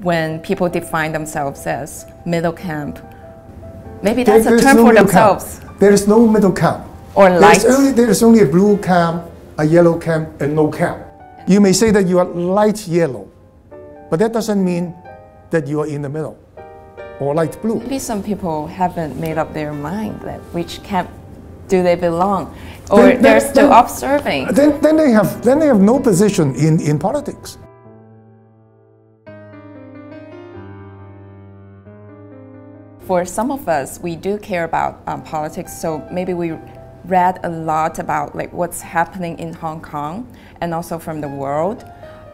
when people define themselves as middle camp. Maybe that's a term for themselves. There is no middle camp. Or light. There is only a blue camp, a yellow camp, and no camp. You may say that you are light yellow, but that doesn't mean that you are in the middle or light blue. Maybe some people haven't made up their mind that which camp do they belong, or they're still observing. Then they have no position in politics. For some of us, we do care about politics, so maybe we read a lot about like what's happening in Hong Kong and also from the world,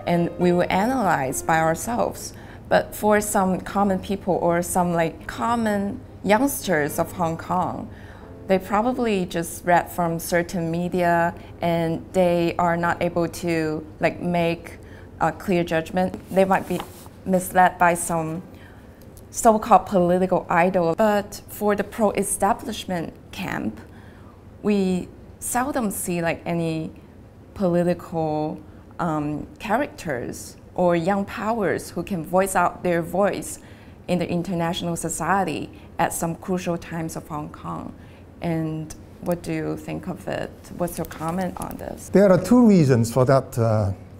and we will analyze by ourselves. But for some common people or some like common youngsters of Hong Kong, they probably just read from certain media and they are not able to like make a clear judgment. They might be misled by some so-called political idol. But for the pro-establishment camp, we seldom see like any political characters or young powers who can voice out their voice in the international society at some crucial times of Hong Kong. And what do you think of it? What's your comment on this? There are two reasons for that,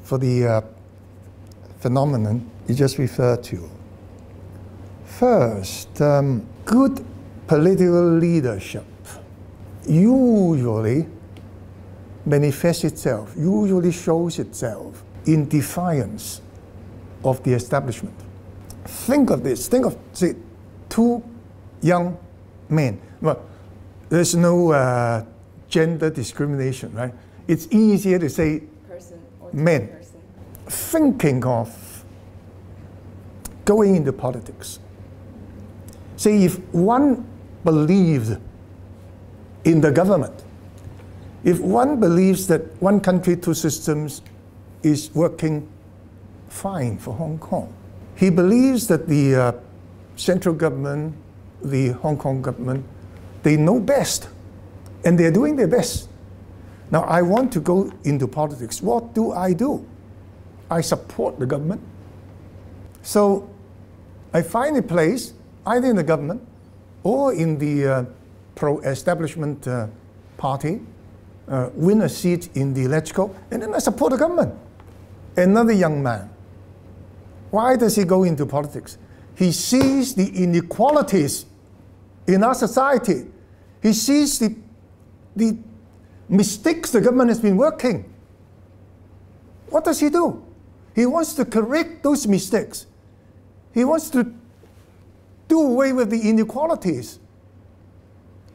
for the phenomenon you just referred to. First, good political leadership usually manifests itself, usually shows itself in defiance of the establishment. Think of this, think of, say, two young men. Well, there's no gender discrimination, right? It's easier to say men. Thinking of going into politics. Say if one believes in the government, if one believes that one country, two systems is working fine for Hong Kong, he believes that the central government, the Hong Kong government, they know best and they're doing their best. Now I want to go into politics. What do? I support the government. So I find a place either in the government or in the pro-establishment party, win a seat in the LegCo, and then I support the government. Another young man, why does he go into politics? He sees the inequalities in our society. He sees the mistakes the government has been working. What does he do? He wants to correct those mistakes. He wants to do away with the inequalities.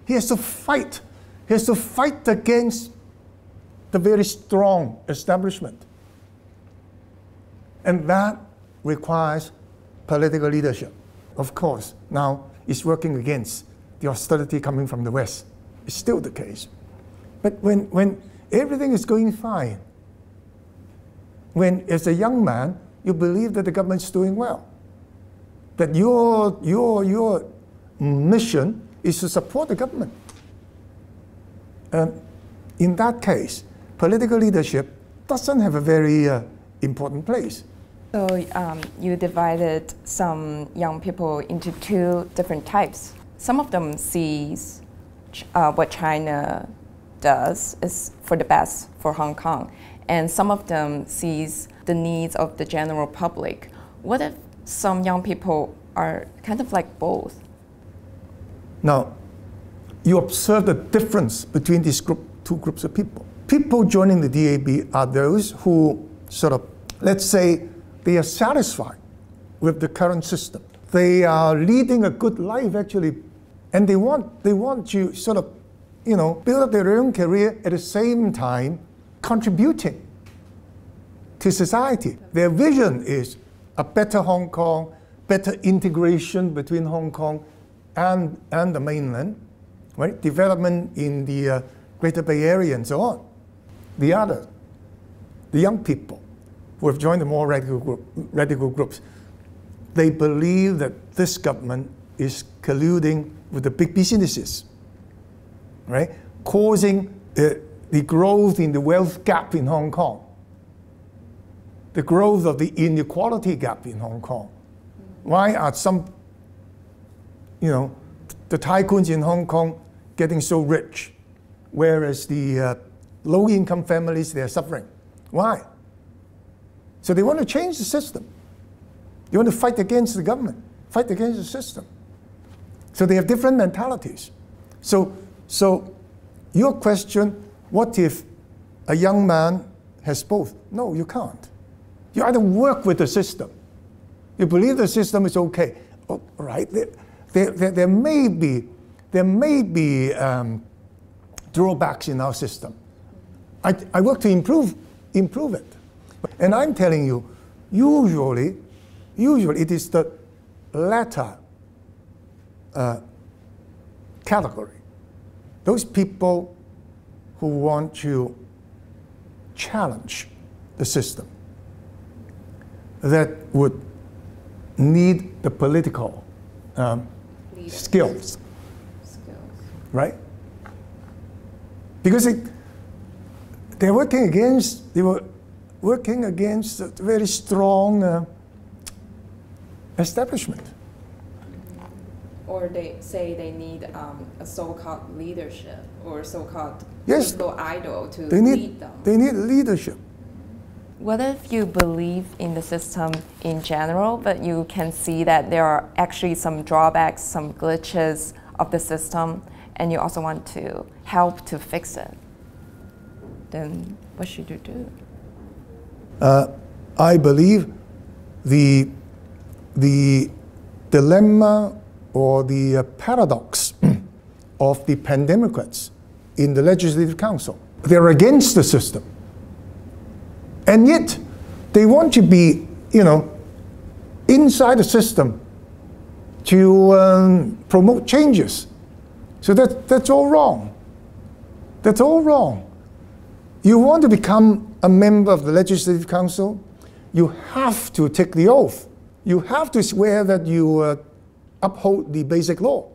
He has to fight. He has to fight against the very strong establishment. And that requires political leadership. Of course, now it's working against the hostility coming from the West. It's still the case. But when everything is going fine, when as a young man, you believe that the government's doing well, that your mission is to support the government. In that case, political leadership doesn't have a very important place. So you divided some young people into two different types. Some of them sees what China does is for the best for Hong Kong, and some of them sees the needs of the general public. What if some young people are kind of like both? Now, you observe the difference between these two groups of people. People joining the DAB are those who sort of, let's say, they are satisfied with the current system. They are leading a good life, actually, and they want to sort of, build up their own career at the same time contributing to society. Their vision is a better Hong Kong, better integration between Hong Kong and the mainland, right? Development in the Greater Bay Area and so on. The other, the young people who have joined the more radical groups, they believe that this government is colluding with the big businesses, right? Causing the growth in the wealth gap in Hong Kong, the growth of the inequality gap in Hong Kong. Why are some, the tycoons in Hong Kong getting so rich, whereas the low-income families, they're suffering? Why? So they want to change the system. They want to fight against the government, fight against the system. So they have different mentalities. So your question, what if a young man has both? No, you can't. You either work with the system. You believe the system is okay. Oh, right? There may be drawbacks in our system. I work to improve it. And I'm telling you, usually it is the latter category. Those people who want to challenge the system that would need the political skills, right? Because they were working against a very strong establishment. Or they say they need a so-called leadership or so-called yes, political idol to lead them. They need leadership. What if you believe in the system in general, but you can see that there are actually some drawbacks, some glitches of the system, and you also want to help to fix it? Then what should you do? I believe the dilemma or the paradox of the pan-democrats in the Legislative Council. They're against the system. And yet, they want to be, inside the system to promote changes. So that's all wrong. That's all wrong. You want to become a member of the Legislative Council, you have to take the oath. You have to swear that you uphold the basic law.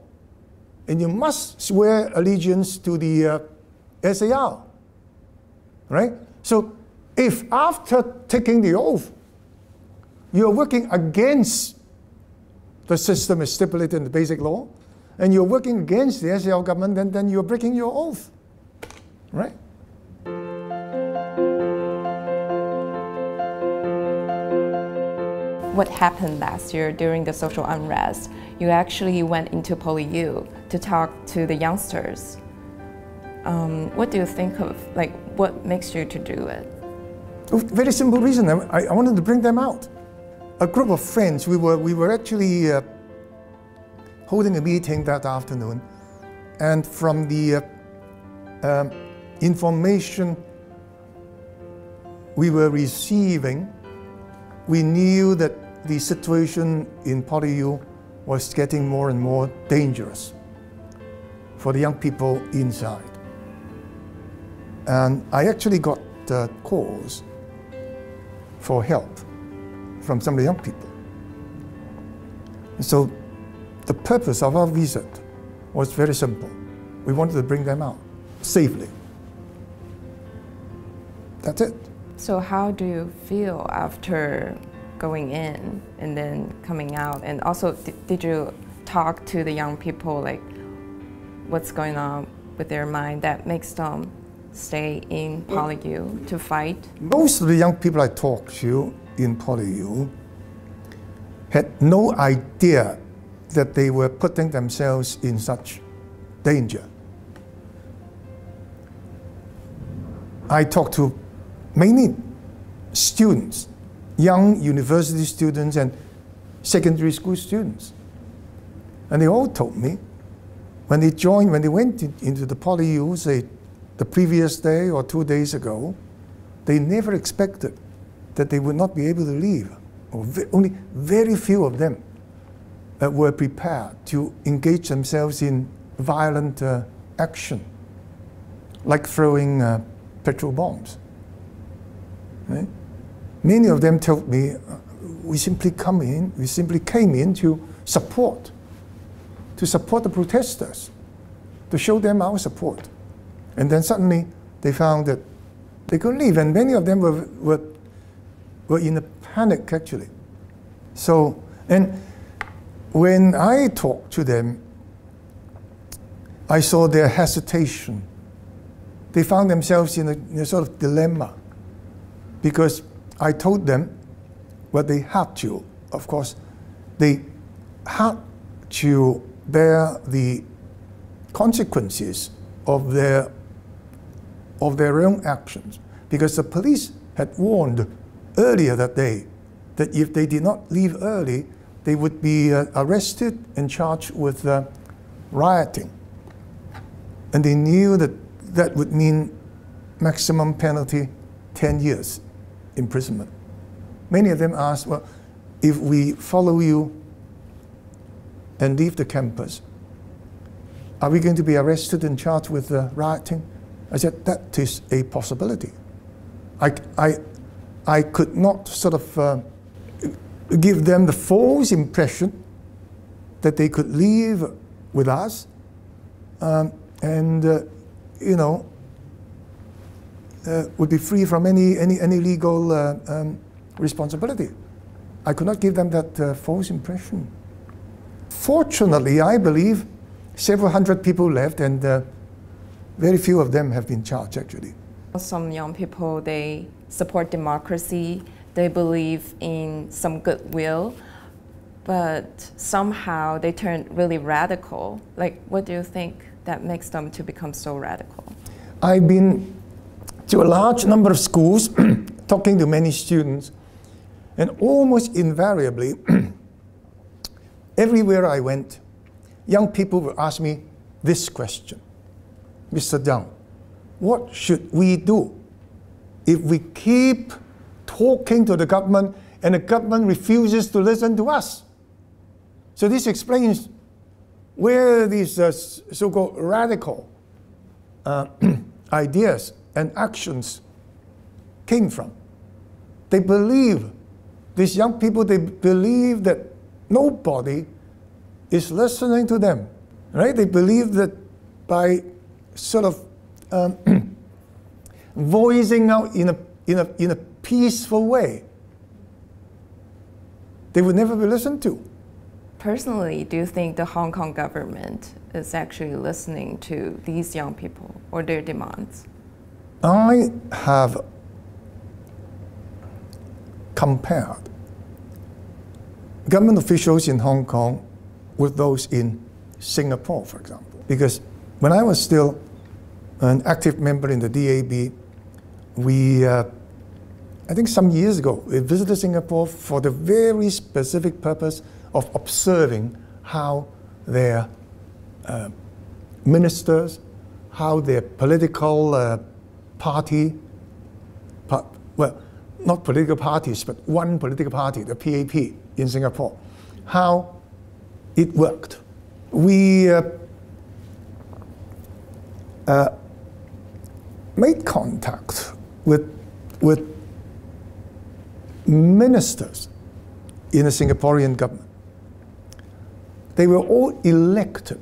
And you must swear allegiance to the SAR. Right? So if after taking the oath, you're working against the system as stipulated in the basic law, and you're working against the SAR government, then you're breaking your oath. Right? What happened last year during the social unrest? You actually went into PolyU to talk to the youngsters. What do you think of, what makes you to do it? Oh, very simple reason. I wanted to bring them out. A group of friends, we were actually holding a meeting that afternoon, and from the information we were receiving, we knew that the situation in PolyU was getting more and more dangerous for the young people inside. And I actually got calls for help from some of the young people. And so the purpose of our visit was very simple. We wanted to bring them out safely. That's it. So how do you feel after going in and then coming out? And also, did you talk to the young people, what's going on with their mind that makes them stay in PolyU to fight? Most of the young people I talked to in PolyU had no idea that they were putting themselves in such danger. I talked to many students, young university students and secondary school students. And they all told me when they went into the PolyU, say the previous day or 2 days ago, they never expected that they would not be able to leave. Or only very few of them were prepared to engage themselves in violent action, like throwing petrol bombs. Right? Many of them told me, we simply came in to support the protesters, to show them our support. And then suddenly they found that they couldn't leave, and many of them were in a panic actually. So, and when I talked to them, I saw their hesitation. They found themselves in a sort of dilemma, because I told them what they had to. Of course, they had to bear the consequences of their own actions, because the police had warned earlier that day that if they did not leave early, they would be arrested and charged with rioting. And they knew that that would mean maximum penalty 10 years imprisonment. Many of them asked, well, if we follow you and leave the campus, are we going to be arrested and charged with rioting? I said, that is a possibility. I could not sort of give them the false impression that they could leave with us would be free from any legal responsibility. I could not give them that false impression. Fortunately, I believe several hundred people left, and very few of them have been charged, actually. Some young people, they support democracy, they believe in some goodwill, but somehow they turn really radical. Like, what do you think that makes them to become so radical? I've been to a large number of schools, talking to many students, and almost invariably, everywhere I went, young people would ask me this question: Mr. Tsang, what should we do if we keep talking to the government and the government refuses to listen to us? So this explains where these so-called radical ideas and actions came from. They believe, these young people, they believe that nobody is listening to them, right? They believe that by sort of voicing out in a peaceful way, they would never be listened to. Personally, do you think the Hong Kong government is actually listening to these young people or their demands? I have compared government officials in Hong Kong with those in Singapore, for example. Because when I was still an active member in the DAB, we, I think some years ago, we visited Singapore for the very specific purpose of observing how their ministers, how their political party, well, not political parties, but one political party, the PAP in Singapore, how it worked. We made contact with ministers in the Singaporean government. They were all elected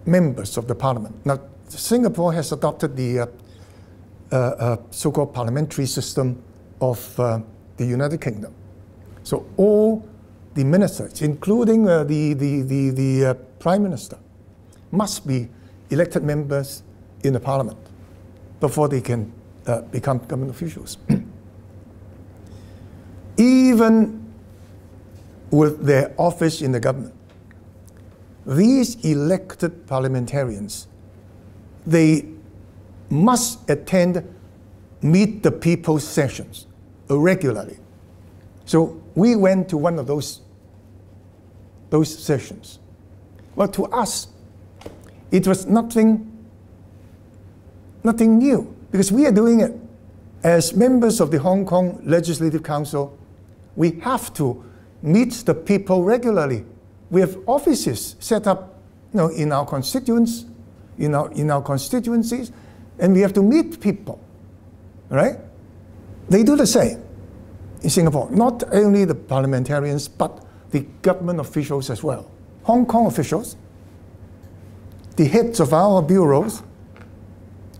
members of the parliament. Now, Singapore has adopted the so-called parliamentary system of the United Kingdom. So all the ministers, including the Prime Minister, must be elected members in the parliament before they can become government officials. Even with their office in the government, these elected parliamentarians, they must attend Meet the People sessions regularly. So we went to one of those sessions. Well, to us, it was nothing new, because we are doing it as members of the Hong Kong Legislative Council. We have to meet the people regularly. We have offices set up, in our constituents, in our constituencies, and we have to meet people, right? They do the same in Singapore. Not only the parliamentarians, but the government officials as well. Hong Kong officials, the heads of our bureaus,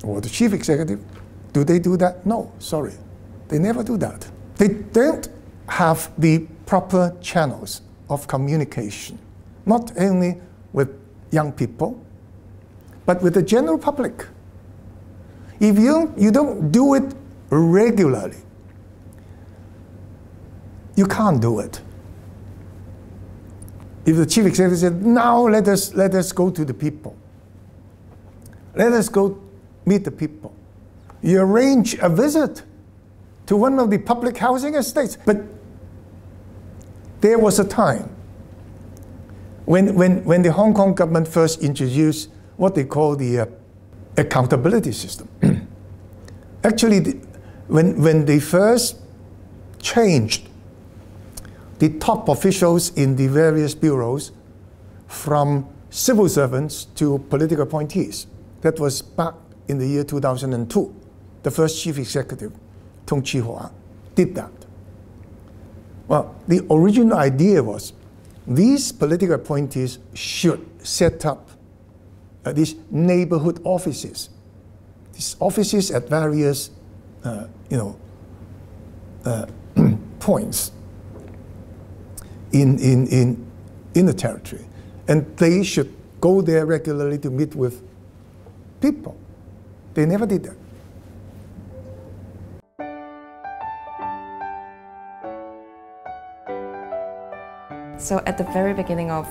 or the chief executive, do they do that? No, sorry. They never do that. They don't have the proper channels of communication not only with young people, but with the general public. If you don't do it regularly, you can't do it. If the chief executive said, now let us go to the people. Let us go meet the people. You arrange a visit to one of the public housing estates. But there was a time when the Hong Kong government first introduced what they call the accountability system. Actually, when they first changed the top officials in the various bureaus from civil servants to political appointees, that was back in the year 2002. The first chief executive, Tung Chee-hwa, did that. Well, the original idea was these political appointees should set up these neighborhood offices. These offices at various points in the territory. And they should go there regularly to meet with people. They never did that. So at the very beginning of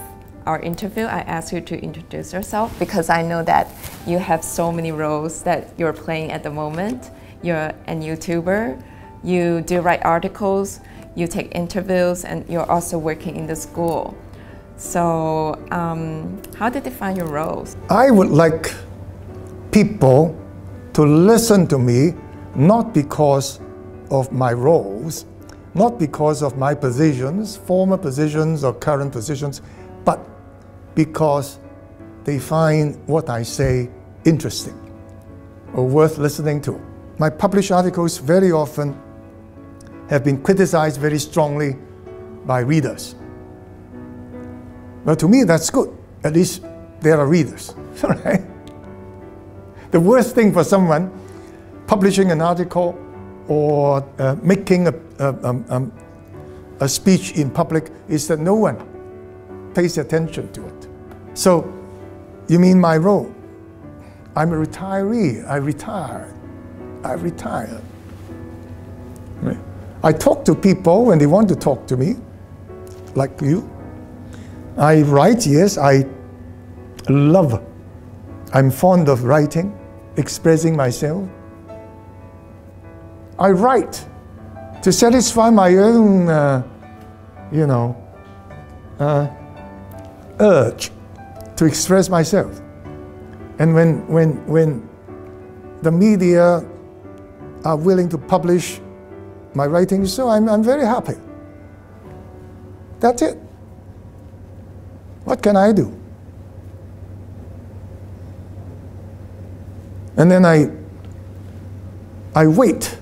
our interview, I asked you to introduce yourself because I know that you have so many roles that you're playing at the moment. You're an YouTuber, you do write articles, you take interviews, and you're also working in the school. So how did you define your roles? I would like people to listen to me, not because of my roles, not because of my positions, former positions or current positions, but because they find what I say interesting or worth listening to. My published articles very often have been criticized very strongly by readers. Well, to me, that's good. At least there are readers, right? The worst thing for someone publishing an article or making a speech in public is that no one pays attention to it. So, you mean my role? I'm a retiree. I retired. I retired. Right. I talk to people when they want to talk to me, like you. I write, yes, I'm fond of writing, expressing myself. I write to satisfy my own, urge to express myself. And when the media are willing to publish my writings, so I'm very happy. That's it. What can I do? And then I wait.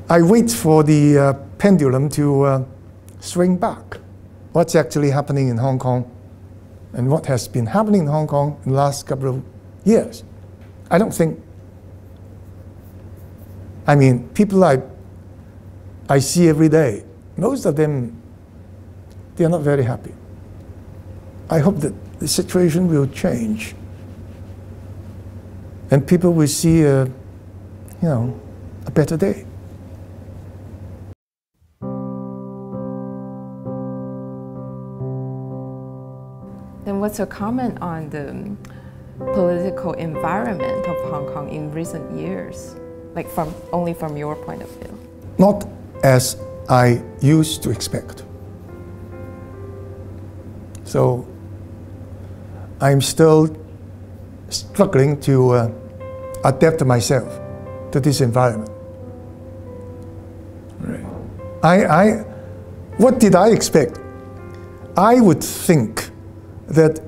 I wait for the pendulum to swing back. What's actually happening in Hong Kong and what has been happening in Hong Kong in the last couple of years. I don't think, I mean, people I see every day, most of them, they're not very happy. I hope that the situation will change and people will see a better day. Then what's your comment on the political environment of Hong Kong in recent years? Like only from your point of view? Not as I used to expect. So I'm still struggling to adapt myself to this environment. Right. What did I expect? I would think that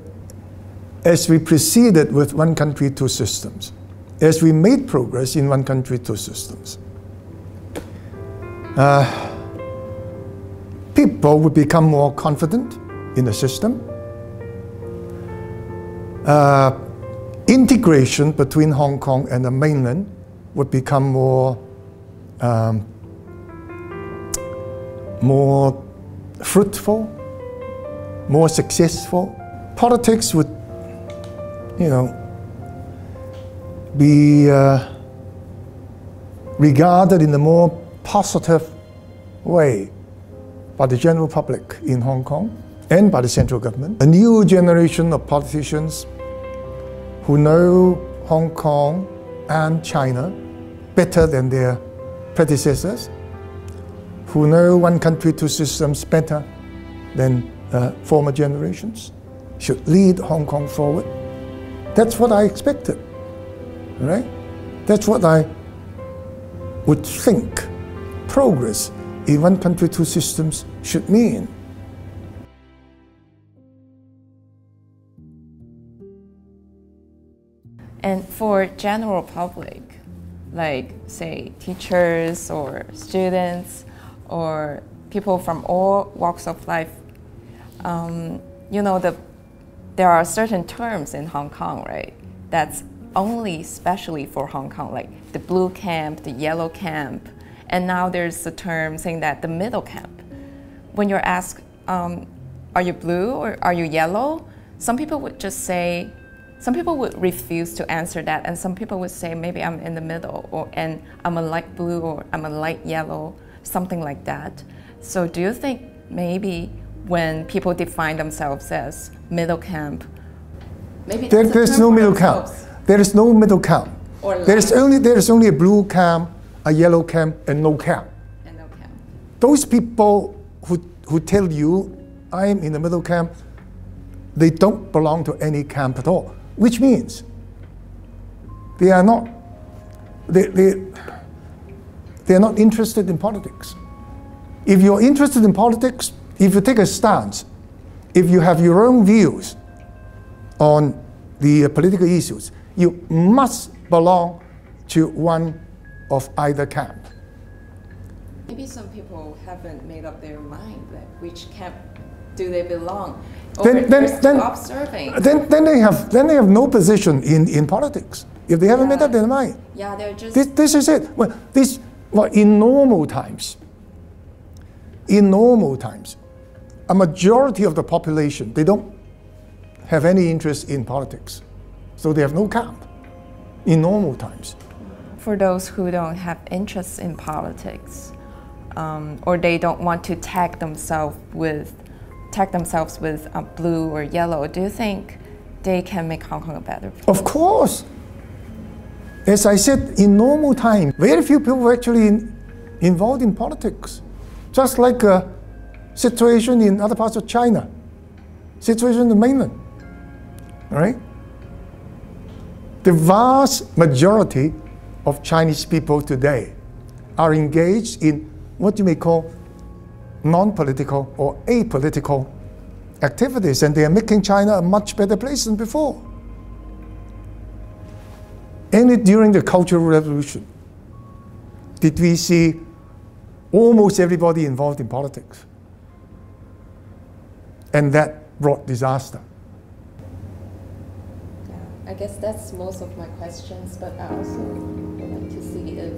as we proceeded with one country, two systems, as we made progress in one country, two systems, people would become more confident in the system. Integration between Hong Kong and the mainland would become more fruitful, more successful, politics would, be regarded in a more positive way by the general public in Hong Kong and by the central government. A new generation of politicians who know Hong Kong and China better than their predecessors, who know one country, two systems better than former generations, should lead Hong Kong forward. That's what I expected, right? That's what I would think progress in one country, two systems should mean. And for general public, like say teachers or students or people from all walks of life, there are certain terms in Hong Kong, right? That's only specially for Hong Kong, like the blue camp, the yellow camp, and now there's a term saying that the middle camp. When you're asked, are you blue or are you yellow? Some people would just say, some people would refuse to answer that, and some people would say maybe I'm in the middle, and I'm a light blue or I'm a light yellow, something like that. So do you think maybe when people define themselves as middle camp, maybe there's no middle camp. There is no middle camp. There is only a blue camp, a yellow camp, and no camp. And no camp. Those people who tell you I am in the middle camp, they don't belong to any camp at all. Which means they are not interested in politics. If you're interested in politics, if you take a stance, if you have your own views on the political issues, you must belong to one of either camp. Maybe some people haven't made up their mind that which camp do they belong? Or they're still observing. Then they have no position in politics if they haven't made up their mind. Yeah, they're just. This is it. In normal times, a majority of the population, they don't have any interest in politics, so they have no camp. In normal times. For those who don't have interest in politics, or they don't want to tag themselves with blue or yellow, do you think they can make Hong Kong a better place? Of course. As I said, in normal time, very few people were actually involved in politics. Just like a situation in other parts of China, situation in the mainland, all right? The vast majority of Chinese people today are engaged in what you may call non-political or apolitical activities, and they are making China a much better place than before. Only during the Cultural Revolution did we see almost everybody involved in politics, and that brought disaster. I guess that's most of my questions, but I also would like to see if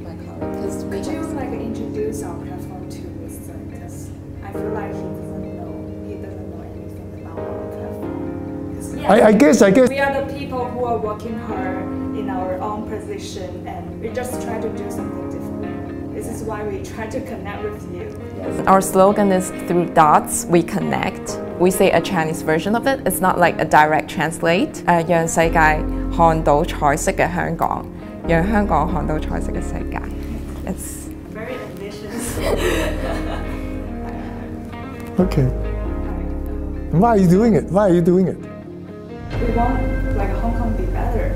my colleague, because we could you introduce our platform to Mr. Because I feel like he doesn't know anything about our platform. I guess we are the people who are working hard in our own position, and we just try to do something different. This is why we try to connect with you. Yes. Our slogan is through dots we connect. We say a Chinese version of it. It's not like a direct translate. 讓世界看到彩色嘅香港，讓香港看到彩色嘅世界。It's very ambitious. Okay. Why are you doing it? Why are you doing it? We want Hong Kong to be better.